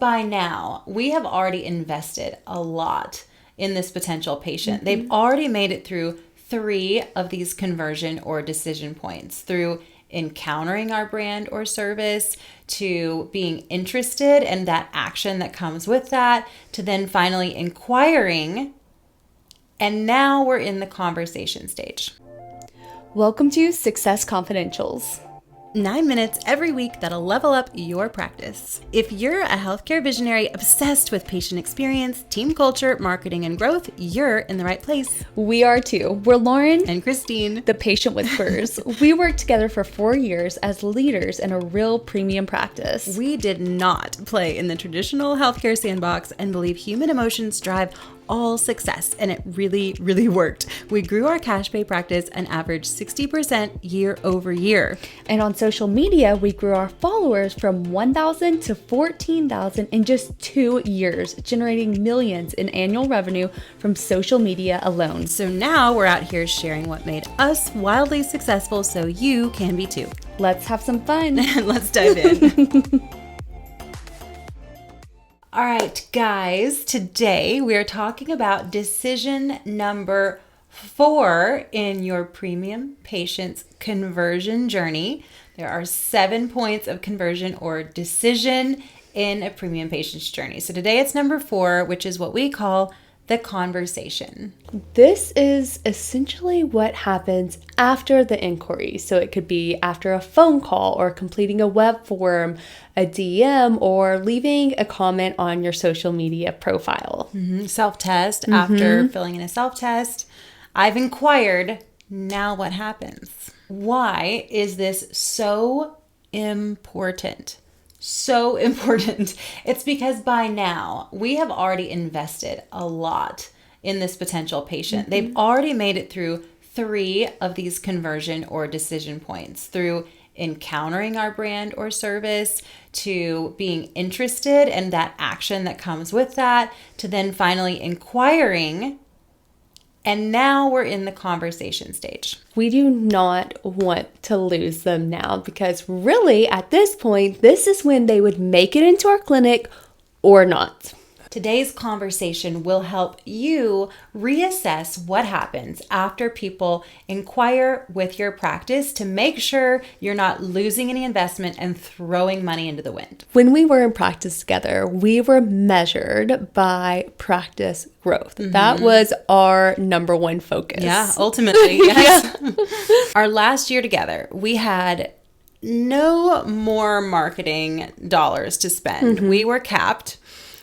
By now, we have already invested a lot in this potential patient. They've already made it through 3 of these conversion or decision points, through encountering our brand or service, to being interested and that action that comes with that, to then finally inquiring. And now we're in the conversation stage. Welcome to Success Confidentials. 9 minutes every week that'll level up your practice. If you're a healthcare visionary obsessed with patient experience, team culture, marketing, and growth, you're in the right place. We are too. We're Lauren And Christine, the patient whisperers. We worked together for 4 years as leaders in a real premium practice. we did not play in the traditional healthcare sandbox and believe human emotions drive all success, and it really, really worked. We grew our cash pay practice an average 60% year over year. And on social media, we grew our followers from 1,000 to 14,000 in just 2 years, generating millions in annual revenue from social media alone. So now we're out here sharing what made us wildly successful so you can be too. Let's have some fun. Let's dive in. All right, guys, today we are talking about decision number 4 in your premium patient's conversion journey. There are 7 points of conversion or decision in a premium patient's journey. So today it's number 4, which is what we call the conversation. This is essentially what happens after the inquiry. So it could be after a phone call or completing a web form, a DM, or leaving a comment on your social media profile. Self-test, after filling in a self-test. I've inquired, now what happens? Why is this so important? So important. It's because by now we have already invested a lot in this potential patient. They've already made it through 3 of these conversion or decision points, through encountering our brand or service, to being interested and that action that comes with that, to then finally inquiring. And now we're in the conversation stage. We do not want to lose them now because really at this point, this is when they would make it into our clinic or not. Today's conversation will help you reassess what happens after people inquire with your practice to make sure you're not losing any investment and throwing money into the wind. When we were in practice together, we were measured by practice growth. That was our number one focus. Yeah, ultimately, yes. Our last year together, we had no more marketing dollars to spend. We were capped.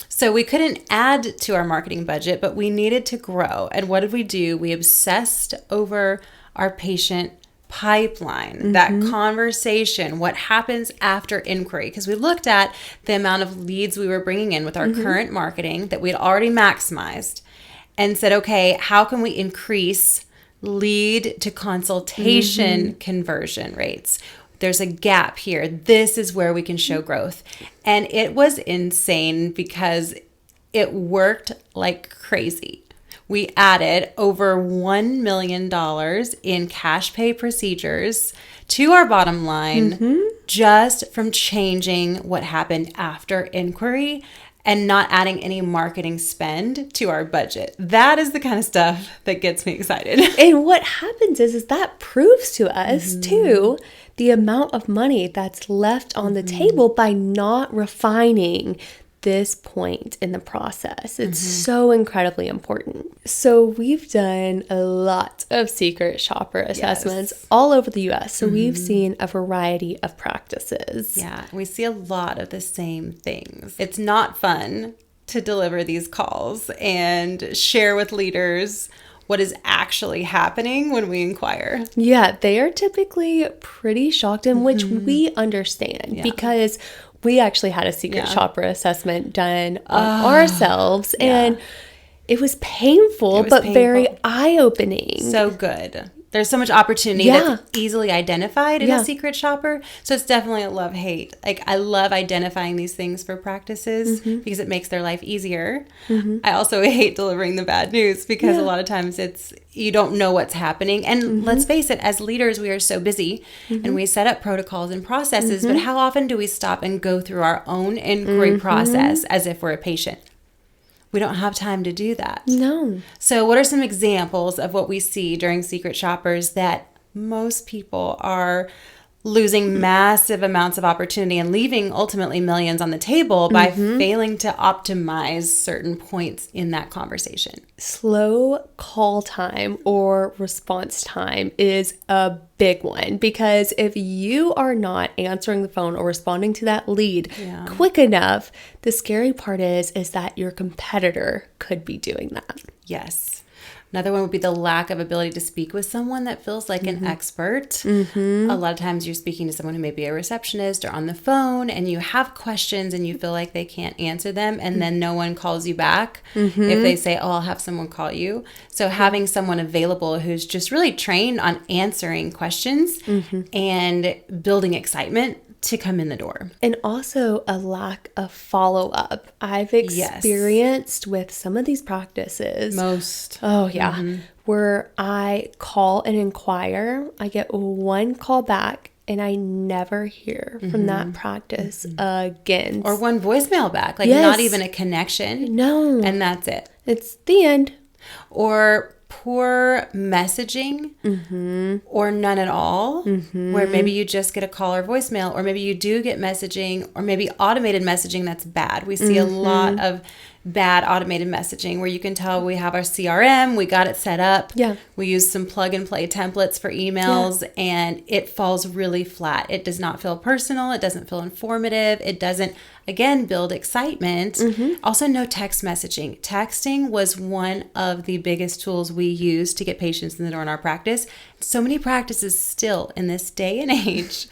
So we couldn't add to our marketing budget, but we needed to grow. And what did we do? We obsessed over our patient pipeline, that conversation, what happens after inquiry. Because we looked at the amount of leads we were bringing in with our current marketing that we'd already maximized and said, okay, how can we increase lead to consultation conversion rates? There's a gap here. This is where we can show growth. And it was insane because it worked like crazy. We added over $1 million in cash pay procedures to our bottom line just from changing what happened after inquiry and not adding any marketing spend to our budget. That is the kind of stuff that gets me excited. And what happens is that proves to us too the amount of money that's left on the table by not refining this point in the process. It's so incredibly important. So we've done a lot of secret shopper assessments all over the US. So we've seen a variety of practices. Yeah, we see a lot of the same things. It's not fun to deliver these calls and share with leaders what is actually happening when we inquire. Yeah, they are typically pretty shocked, in which we understand because we actually had a secret shopper assessment done on ourselves, and it was painful, but very eye-opening. So good. There's so much opportunity that's easily identified in a secret shopper. So it's definitely a love-hate. Like, I love identifying these things for practices because it makes their life easier. I also hate delivering the bad news because a lot of times it's you don't know what's happening. And let's face it, as leaders, we are so busy and we set up protocols and processes, but how often do we stop and go through our own inquiry process as if we're a patient? We don't have time to do that. No. So what are some examples of what we see during secret shoppers that most people are losing massive amounts of opportunity and leaving ultimately millions on the table by failing to optimize certain points in that conversation? Slow call time or response time is a big one, because if you are not answering the phone or responding to that lead quick enough, the scary part is that your competitor could be doing that. Yes. Another one would be the lack of ability to speak with someone that feels like an expert. A lot of times you're speaking to someone who may be a receptionist or on the phone, and you have questions and you feel like they can't answer them, and then no one calls you back if they say, oh, I'll have someone call you. So having someone available who's just really trained on answering questions and building excitement to come in the door. And also a lack of follow-up. I've experienced with some of these practices. Oh, yeah. Where I call and inquire, I get one call back, and I never hear from that practice again. Or one voicemail back, like not even a connection. No. And that's it. It's the end. Or poor messaging or none at all, where maybe you just get a call or voicemail, or maybe you do get messaging, or maybe automated messaging that's bad. We see a lot of bad automated messaging where you can tell we have our CRM, we got it set up. Yeah. We use some plug and play templates for emails and it falls really flat. It does not feel personal. It doesn't feel informative. It doesn't, again, build excitement. Also, no text messaging. Texting was one of the biggest tools we use to get patients in the door in our practice. So many practices still in this day and age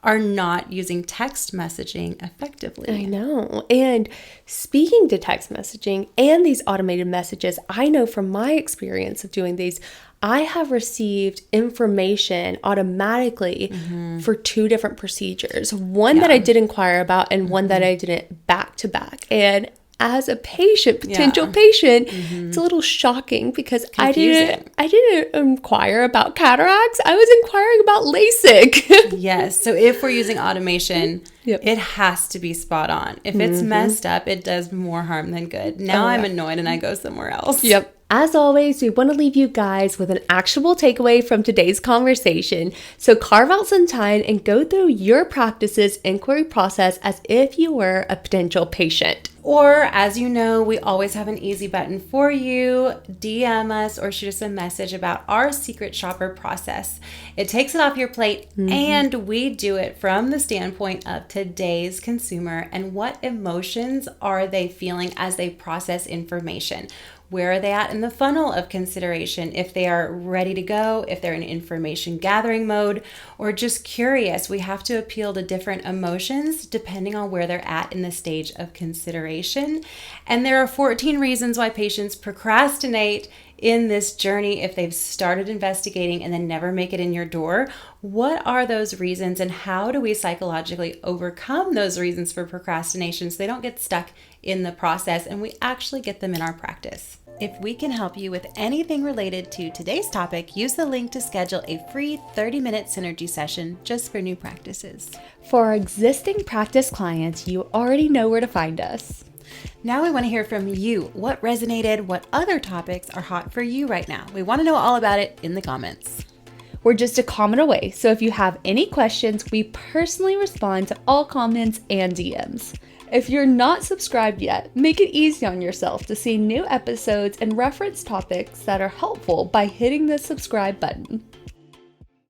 are not using text messaging effectively. I know. And speaking to text messaging and these automated messages, I know from my experience of doing these, I have received information automatically for 2 different procedures. One that I did inquire about and one that I didn't back to back. And as a patient, potential patient, it's a little shocking because I didn't inquire about cataracts. I was inquiring about LASIK. Yes. So if we're using automation, it has to be spot on. If it's messed up, it does more harm than good. Now I'm annoyed and I go somewhere else. As always, we want to leave you guys with an actionable takeaway from today's conversation. So carve out some time and go through your practice's inquiry process as if you were a potential patient. Or, as you know, we always have an easy button for you. DM us or shoot us a message about our secret shopper process. It takes it off your plate, and we do it from the standpoint of today's consumer and what emotions are they feeling as they process information. Where are they at in the funnel of consideration? If they are ready to go, if they're in information gathering mode, or just curious, we have to appeal to different emotions depending on where they're at in the stage of consideration. And there are 14 reasons why patients procrastinate in this journey if they've started investigating and then never make it in your door. What are those reasons, and how do we psychologically overcome those reasons for procrastination so they don't get stuck in the process and we actually get them in our practice? If we can help you with anything related to today's topic, use the link to schedule a free 30-minute synergy session just for new practices. For our existing practice clients, you already know where to find us. Now we want to hear from you. What resonated? What other topics are hot for you right now? We want to know all about it in the comments. We're just a comment away, so if you have any questions, we personally respond to all comments and DMs. If you're not subscribed yet, make it easy on yourself to see new episodes and reference topics that are helpful by hitting the subscribe button.